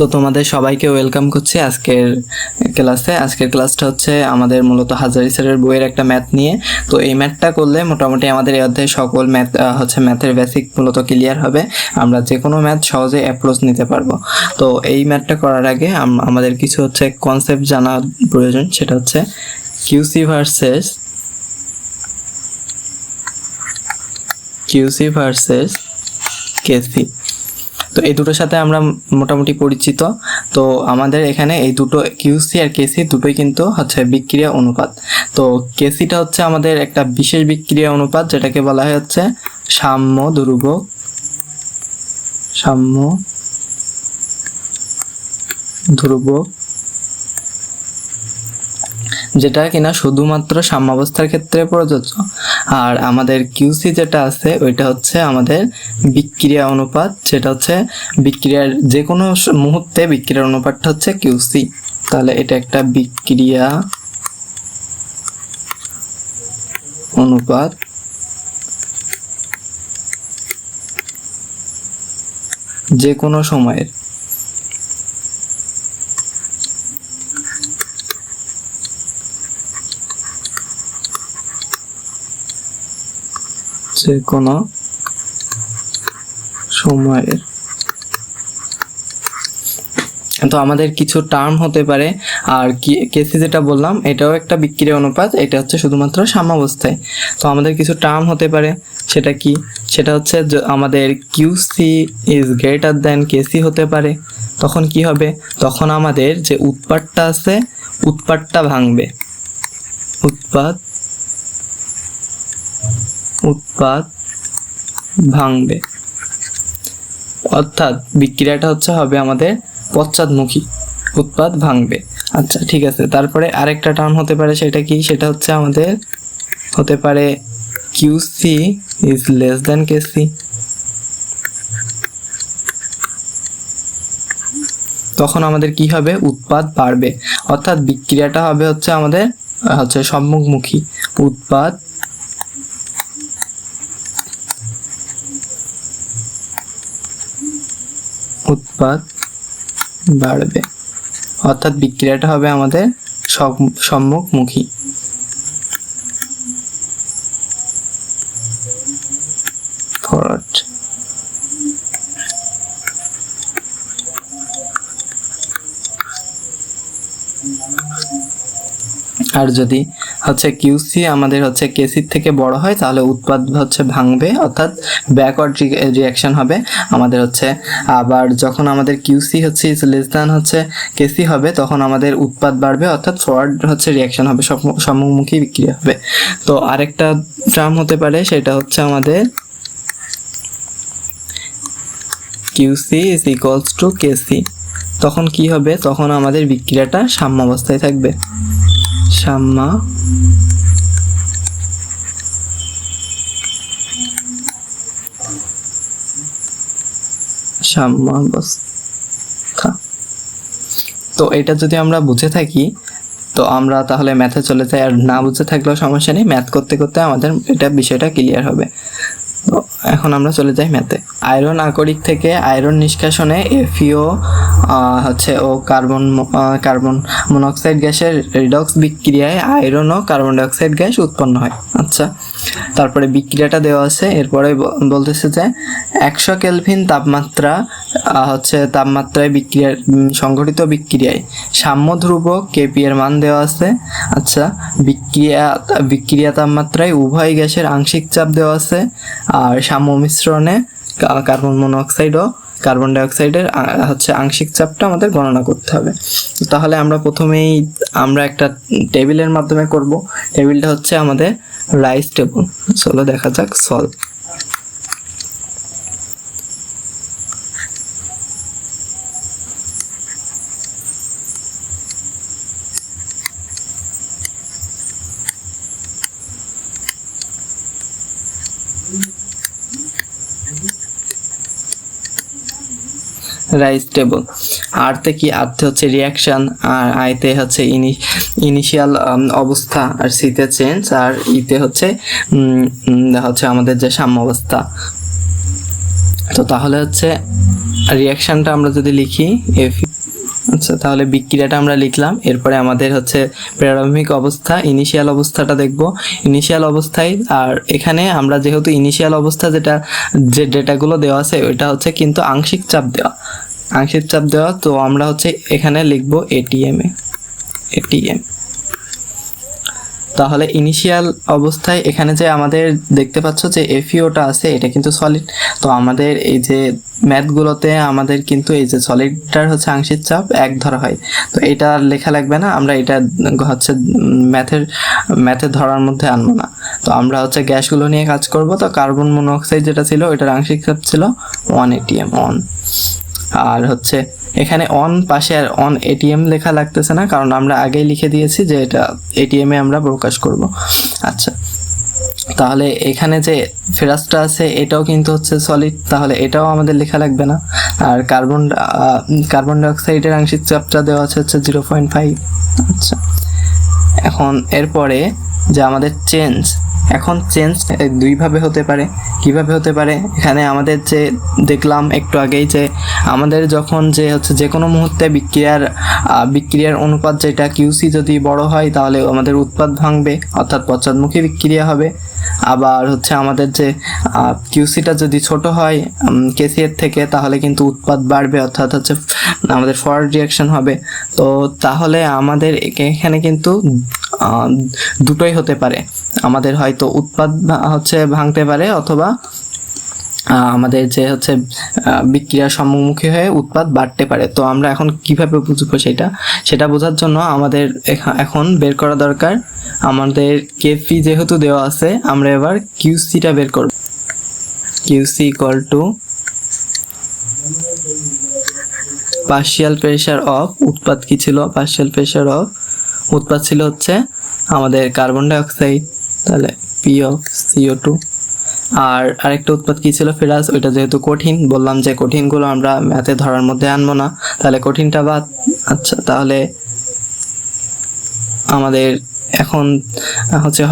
তো তোমাদের সবাইকে ওয়েলকাম করছি আজকের ক্লাসে। আজকের ক্লাসটা হচ্ছে আমাদের মূলত হাজারি স্যারের বইয়ের একটা ম্যাথ নিয়ে। তো এই ম্যাথটা করলে মোটামুটি আমাদের এই অধ্যায়ে সকল ম্যাথের বেসিক মূলত ক্লিয়ার হবে। আমরা যে কোনো ম্যাথ সহজে অ্যাপ্রোচ নিতে পারবো। তো এই ম্যাথটা করার আগে আমাদের কিছু হচ্ছে কনসেপ্ট জানা প্রয়োজন, সেটা হচ্ছে কিউসি ভার্সেস কেসি। তো এই দুটোর সাথে আমরা মোটামুটি পরিচিত। তো আমাদের এখানে এই দুটো কিউসি আর কেসি দুটোই কিন্তু হচ্ছে বিক্রিয়া অনুপাত। তো কেসিটা হচ্ছে আমাদের একটা বিশেষ বিক্রিয়া অনুপাত, যেটাকে বলা হয় হচ্ছে সাম্য ধ্রুবক, যেটা কিনা শুধুমাত্র সাম্যাবস্থার ক্ষেত্রে প্রযোজ্য। আর আমাদের কিউসি যেটা আছে ওইটা হচ্ছে আমাদের বিক্রিয়া অনুপাত, যেটা হচ্ছে বিক্রিয়ার যে কোনো মুহূর্তে বিক্রিয়ার অনুপাতটা হচ্ছে কিউসি। তাহলে এটা একটা বিক্রিয়া অনুপাত, যে কোনো সময়ের যে কোনো সময়ের। তো আমাদের কিছু টার্ম হতে পারে। আর কেসি যেটা বললাম এটাও একটা বিক্রিয়া অনুপাত, এটা হচ্ছে শুধুমাত্র সাম্যাবস্থায়। তো আমাদের কিছু টার্ম হতে পারে, সেটা কি? সেটা হচ্ছে আমাদের কিউসি ইজ গ্রেটার দ্যান কেসি হতে পারে। তখন কি হবে? তখন আমাদের যে উৎপাদটা আছে উৎপাদটা ভাঙবে, উৎপাদ ভাঙবে, অর্থাৎ বিক্রিয়াটা হবে আমাদের পশ্চাৎমুখী, উৎপাদ ভাঙবে। আচ্ছা ঠিক আছে। তারপরে আরেকটা টার্ম হতে পারে, সেটা কি? সেটা হচ্ছে আমাদের হতে পারে কিউসি ইজ লেস দ্যান কেসি। তখন আমাদের কি হবে? উৎপাদ বাড়বে, অর্থাৎ বিক্রিয়াটা হবে আমাদের সম্মুখমুখী, উৎপাদ বাড়বে, অর্থাৎ বিক্রিয়াটা হবে আমাদের সম্মুখমুখী। ফরওয়ার্ড। আর যদি কিউসি আমাদের কেসির থেকে বড় হয়, তাহলে উৎপাদ ভাঙবে, অর্থাৎ ব্যাকওয়ার্ড রিঅ্যাকশন হবে আমাদের। আবার যখন আমাদের কিউসি লেস দ্যান কেসি হবে, তখন আমাদের উৎপাদ বাড়বে, অর্থাৎ ফরওয়ার্ড রিঅ্যাকশন হবে, সম্মুখমুখী বিক্রিয়া হবে। তো আরেকটা টার্ম হতে পারে, সেটা আমাদের QC is equals to KC. তখন কি হবে? তখন আমাদের বিক্রিয়াটা সাম্যাবস্থায় থাকবে, সাম্যাবস্থা। তো এটা যদি আমরা বুঝে থাকি, তো আমরা তাহলে ম্যাথে চলে যাই। আর না বুঝে থাকলেও সমস্যা নেই, ম্যাথ করতে করতে আমাদের বিষয়টা ক্লিয়ার হবে। তো এখন আমরা চলে যাই ম্যাথে। আয়রন আকরিক থেকে আয়রন নিষ্কাশনে এফিও ও কার্বন মনোক্সাইড গ্যাসের রিডক্স বিক্রিয়ায় আয়রন ও কার্বন ডাইঅক্সাইড গ্যাস উৎপন্ন হয়। আচ্ছা, তারপরে বিক্রিয়াটা দেওয়া আছে। এরপরে বলতেছে যে 100 কেলভিন তাপমাত্রায় সংঘটিত বিক্রিয়ায় সাম্য ধ্রুবক কেপি এর মান দেওয়া আছে। আচ্ছা, বিক্রিয়া তাপমাত্রায় উভয় গ্যাসের আংশিক চাপ দেওয়া আছে। আর সাম্য মিশ্রণে কার্বন মনোক্সাইড ও কার্বন ডাইঅক্সাইডের আংশিক চাপটা আমাদের গণনা করতে হবে। তাহলে আমরা প্রথমেই একটা টেবিলের মাধ্যমে করব। টেবিলটা আমাদের রাইস টেবিল। চলো দেখা যাক সলভ। Rice table. আরতে কি? আরতে রিয়াকশন, আর আইতে ইনিশিয়াল অবস্থা, আর সিতে চেঞ্জ, আর ইতে আমাদের যে সাম্যাবস্থা। তো তাহলে রিয়াকশনটা আমরা যদি লিখি, এফ আচ্ছা, তাহলে বিক্রিয়াটা আমরা লিখলাম। এরপরে আমাদের হচ্ছে প্রারম্ভিক অবস্থা, ইনিশিয়াল অবস্থাটা দেখব। ইনিশিয়াল অবস্থায়, আর এখানে আমরা যেহেতু ইনিশিয়াল অবস্থা যে ডেটাগুলো দেওয়া আছে ওইটা হচ্ছে কিন্তু আংশিক চাপ দেওয়া, তো আমরা হচ্ছে এখানে লিখব এটিএম। তাহলে ইনিশিয়াল অবস্থায় এখানে যে আমাদের দেখতে পাচ্ছ যে এফইওটা আছে এটা কিন্তু সলিড। তো আমাদের এই যে ম্যাথগুলোতে আমাদের কিন্তু এই যে সলিডটার হচ্ছে আংশিক চাপ 1 ধরা হয়, তো এটা লেখা লাগবে না, আমরা এটা হচ্ছে ম্যাথের ধরার মধ্যে আনবো না। তো আমরা হচ্ছে গ্যাসগুলো নিয়ে কাজ করব। তো কার্বন মনোক্সাইড যেটা ছিল ওইটার আংশিক চাপ ছিল 1 atm অন। আর হচ্ছে এখানে অন পাশে আর অন এটিএম লেখা লাগতেছে না, কারণ আমরা আগেই লিখে দিয়েছি যে এটা এটিএম এ আমরা প্রকাশ করব। আচ্ছা, তাহলে এখানে যে ফেরাসটা আছে এটাও কিন্তু হচ্ছে সলিড, তাহলে এটাও আমাদের লেখা লাগবে না। আর কার্বন ডাইঅক্সাইডের আংশিক চাপটা দেওয়া আছে হচ্ছে 0.5। আচ্ছা, এখন এরপরে যে আমাদের চেঞ্জ দুইভাবে হতে পারে। কিভাবে হতে পারে? এখানে আমাদের যে দেখলাম একটু আগেই যে আমাদের যখন যে হচ্ছে যে কোনো মুহূর্তে বিক্রিয়ার অনুপাত যেটা কিউসি যদি বড় হয় তাহলে আমাদের উৎপাদ ভাঙবে, অর্থাৎ পশ্চাৎমুখী বিক্রিয়া হবে। আবার হচ্ছে আমাদের যে কিউসিটা যদি ছোট হয় কেসি এর থেকে তাহলে কিন্তু উৎপাদ বাড়বে, অর্থাৎ হচ্ছে আমাদের ফরওয়ার্ড রিঅ্যাকশন হবে। তো তাহলে আমাদের এখানে কিন্তু দুটোই হতে পারে, আমাদের হয়তো উৎপাদ হচ্ছে ভাঙতে পারে অথবা আমাদের যে হচ্ছে বিক্রিয়ার সম্মুখী হয়ে উৎপাদ বাড়তে পারে। তো আমরা এখন কিভাবে বুঝবো সেটা বোঝার জন্য আমাদের এখন বের করা দরকার। আমাদের কেপি যেহেতু দেওয়া আছে, আমরা এবার কিউসিটা বের করব। QC equal to partial pressure of উৎপাদ কি ছিল? পার্শিয়াল প্রেসার অফ উৎপাদ ছিল হচ্ছে আমাদের কার্বন ডাইঅক্সাইড, তাহলে পি অফ CO2। আর আরেকটা উৎপাদ কি ছিল? ফেরাস। ওইটা যেহেতু কঠিন, বললাম যে কঠিনগুলো আমরা ম্যাথে ধরার মধ্যে আনবো না, তাহলে কঠিনটা বাদ। আচ্ছা, তাহলে আমাদের এখন হচ্ছে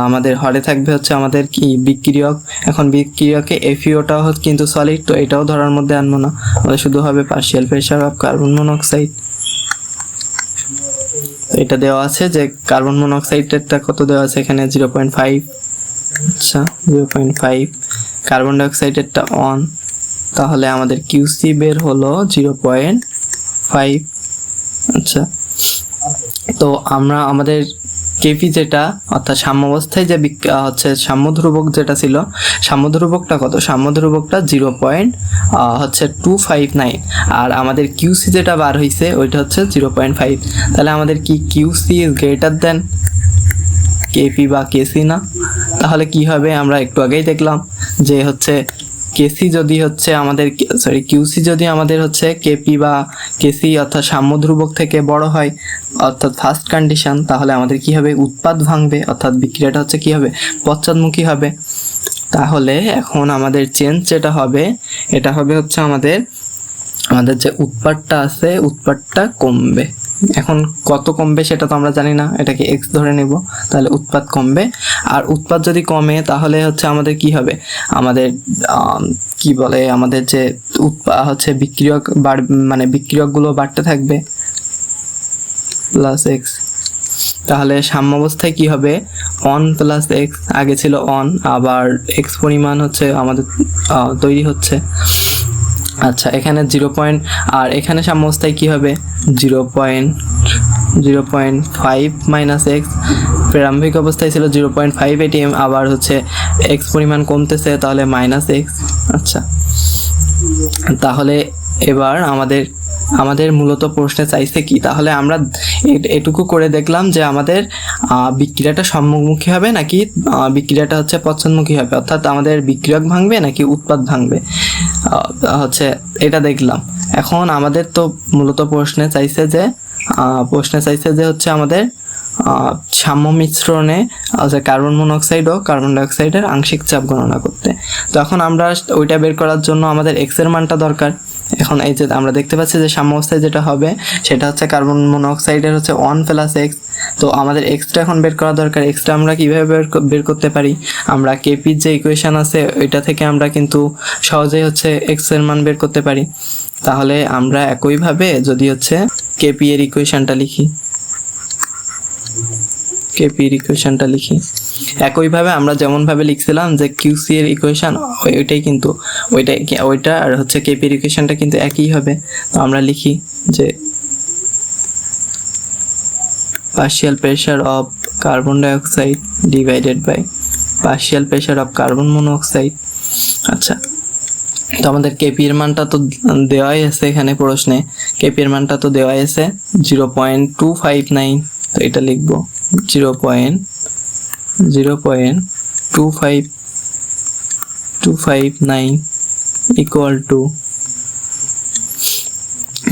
আমাদের হরে থাকবে হচ্ছে আমাদের কি বিক্রিয়ক। এখন বিক্রিয়কে এফইওটাও কিন্তু সলিড, তো এটাও ধরার মধ্যে আনবো না, আমাদের শুধু হবে partial pressure of carbon monoxide. এটা দেওয়া আছে যে কার্বন মনোক্সাইডেরটা কত দেওয়া আছে এখানে 0.5। আচ্ছা, 0.5। কার্বন ডাইঅক্সাইডেরটা অন, তাহলে আমাদের কিউসি বের হলো 0.5। আচ্ছা, তো আমরা আমাদের কেপি যেটা অর্থাৎ সাম্যাবস্থায় যে হচ্ছে সাম্যধ্রুবক যেটা ছিল, সাম্যধ্রুবকটা কত? সাম্যধ্রুবকটা 0.259। আর আমাদের কিউসি যেটা বার হয়েছে ওইটা হচ্ছে 0.5। তাহলে আমাদের কি QC is greater than KP বা কেসি না? তাহলে কি হবে? আমরা একটু আগেই দেখলাম যে হচ্ছে কেসি যদি হচ্ছে আমাদের কিউসি যদি আমাদের হচ্ছে কেপি বা কেসি অর্থাৎ সাম্যধ্রুবক থেকে বড় হয়, অর্থাৎ ফার্স্ট কন্ডিশন, তাহলে আমাদের কি হবে? উৎপাদ ভাঙবে, অর্থাৎ বিক্রিয়াটা হচ্ছে কি হবে? পশ্চাৎমুখী হবে। তাহলে এখন আমাদের চেঞ্জ যেটা হবে এটা হবে হচ্ছে আমাদের যে উৎপাদটা আছে উৎপাদটা কমবে। এখন কত কমবে সেটা তো আমরা জানি না, এটাকে এক্স ধরে নেব। তাহলে উৎপাদ কমবে, আর উৎপাদ যদি কমে তাহলে হচ্ছে আমাদের কি হবে? আমাদের কি বলে, আমাদের যে হচ্ছে বিক্রিয়ক মানে বিক্রিয়কগুলো বাড়তে থাকবে প্লাস এক্স। তাহলে সাম্যাবস্থায় কি হবে? অন প্লাস এক্স, আগে ছিল অন, আবার এক্স পরিমাণ হচ্ছে আমাদের তৈরি হচ্ছে। আচ্ছা, এখানে 0. আর এখানে সাম্যাবস্থায় কি হবে? 0.5 মাইনাস এক্স। প্রারম্ভিক অবস্থায় ছিল 0.5 atm, আবার হচ্ছে এক্স পরিমাণ কমতেছে, তাহলে মাইনাস এক্স। আচ্ছা, তাহলে এবার আমাদের মূলত প্রশ্নে চাইছে কি? তাহলে আমরা এটুকু করে দেখলাম যে আমাদের বিক্রিয়াটা সম্মুখী হবে নাকি বিক্রিয়াটা হচ্ছে পশ্চাৎমুখী হবে, অর্থাৎ আমাদের বিক্রিয়ক ভাঙবে নাকি উৎপাদ ভাঙবে হচ্ছে এটা দেখলাম। এখন আমাদের তো মূলত প্রশ্নে চাইছে যে হচ্ছে আমাদের সাম্য মিশ্রণে কার্বন মনোক্সাইড ও কার্বন ডাইঅক্সাইডের আংশিক চাপ গণনা করতে। তো এখন আমরা ওইটা বের করার জন্য আমাদের এক্স এর মানটা দরকার। এখন এই যে আমরা দেখতে পাচ্ছি যে সাম্যাবস্থায় যেটা হবে সেটা হচ্ছে কার্বন মনোক্সাইডের হচ্ছে 1 প্লাস এক্স। তো আমাদের এক্সটা এখন বের করা দরকার। এক্সটা আমরা কিভাবে বের করতে পারি? আমরা কেপির যে ইকুয়েশন আছে ওইটা থেকে আমরা কিন্তু সহজেই হচ্ছে এক্স এর মান বের করতে পারি। তাহলে আমরা একইভাবে যদি হচ্ছে কেপি এর ইকুয়েশনটা লিখি, কেপির ইকুয়েশনটা লিখি। একইভাবে আমরা যেমনভাবে লিখছিলাম যে কিউসি এর ইকুয়েশন, ওইটাই কিন্তু ওইটা আর হচ্ছে কেপির ইকুয়েশনটা কিন্তু একই হবে। তো আমরা লিখি যে partial pressure of carbon dioxide divided by partial pressure of carbon monoxide. আচ্ছা, তো আমাদের কেপির মানটা তো দেওয়াই আছে এখানে প্রশ্নে, কেপির মানটা তো দেওয়াই আছে 0.259। তো এটা লিখবো 0.259 equal to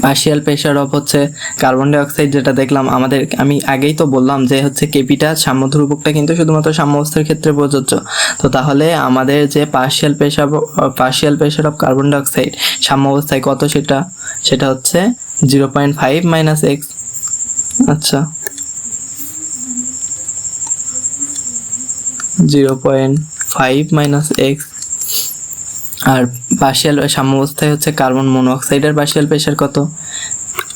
partial pressure of হচ্ছে কার্বন ডাইঅক্সাইড, যেটা দেখলাম আমাদের, আমি আগেই তো বললাম যে হচ্ছে কেপিটা সাম্য ধ্রুবকটা কিন্তু শুধুমাত্র সাম্য অবস্থার ক্ষেত্রে প্রযোজ্য। তো তাহলে আমাদের যে partial pressure of carbon dioxide সাম্য অবস্থায় কত, সেটা হচ্ছে 0.5 মাইনাস এক্স। আচ্ছা, 0.5 মাইনাস এক্স। আর পার্শিয়াল সাম্য অবস্থায় হচ্ছে কার্বন মনোঅক্সাইডের পার্শিয়াল প্রেশার কত,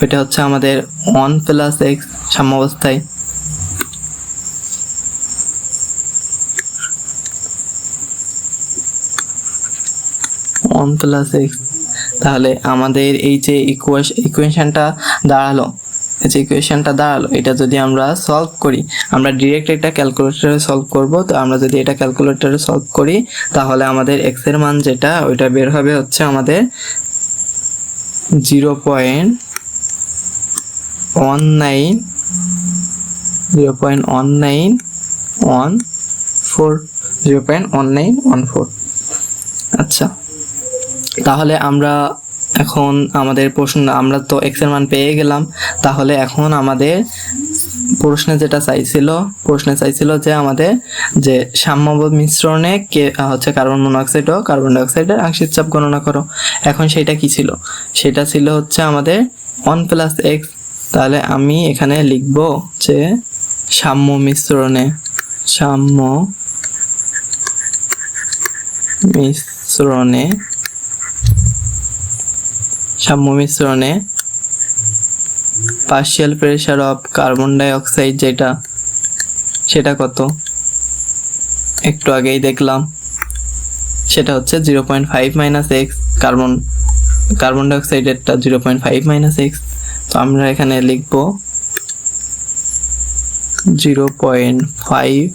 এটা হচ্ছে আমাদের 1 প্লাস এক্স সাম্য অবস্থায়। তাহলে আমাদের এই যে ইকুয়েশনটা দাঁড়ালো, এটা যদি আমরা সলভ করি, আমরা ডিরেক্ট এটা ক্যালকুলেটরে সলভ করব। তো আমরা যদি এটা ক্যালকুলেটরে সলভ করি তাহলে আমাদের এক্স এর মান যেটা ওইটা বের হবে হচ্ছে আমাদের 0.1914। আচ্ছা, তাহলে আমরা এখন আমাদের প্রশ্ন, আমরা তো এক্স এর মান পেয়ে গেলাম। তাহলে এখন আমাদের প্রশ্নে চাইছিল যে আমাদের যে সাম্য মিশ্রণে হচ্ছে কার্বন মনোঅক্সাইড ও কার্বন ডাইঅক্সাইডের আংশিক চাপ গণনা করো। এখন সেটা কি ছিল, সেটা ছিল হচ্ছে আমাদের 1 প্লাস এক্স। তাহলে আমি এখানে লিখব যে সাম্য মিশ্রণে partial pressure of carbon dioxide সেটা কত, একটু আগেই দেখলাম, সেটা হচ্ছে 0.5 মাইনাস এক্স। কার্বন ডাইঅক্সাইডেরটা 0.5 মাইনাস এক্স। তো আমরা এখানে লিখব 0.5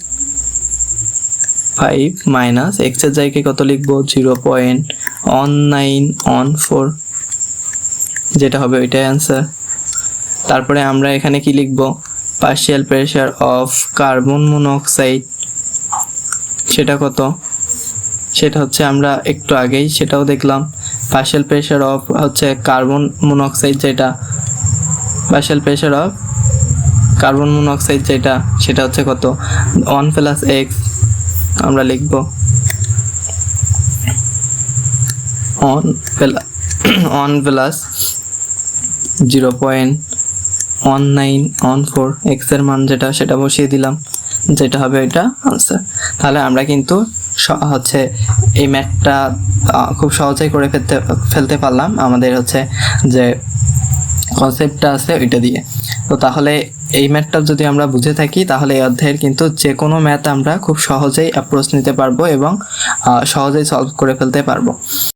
মাইনাস এক্স এর জায়গায় কত লিখবো, 0.1914, যেটা হবে ওইটাই অ্যান্সার। তারপরে আমরা এখানে কি লিখব, partial pressure of carbon monoxide সেটা কত, সেটা হচ্ছে আমরা একটু আগেই সেটাও দেখলাম, পার্শিয়াল প্রেশার অফ হচ্ছে কার্বন মনোঅক্সাইড সেটা হচ্ছে কত, 1 প্লাস এক্স। আমরা লিখব 1 প্লাস 0.1914 এক্স এর মান যেটা সেটা বসিয়ে দিলাম, যেটা হবে এটা আনসার। তাহলে আমরা কিন্তু হচ্ছে এই ম্যাথটা খুব সহজেই করে ফেলতে পারলাম, আমাদের হচ্ছে যে কনসেপ্টটা আছে ওইটা দিয়ে। তো তাহলে এই ম্যাথটা যদি আমরা বুঝে থাকি তাহলে এই অধ্যায়ের কিন্তু যে কোনো ম্যাথ আমরা খুব সহজেই অ্যাপ্রোচ নিতে পারবো এবং সহজেই সলভ করে ফেলতে পারবো।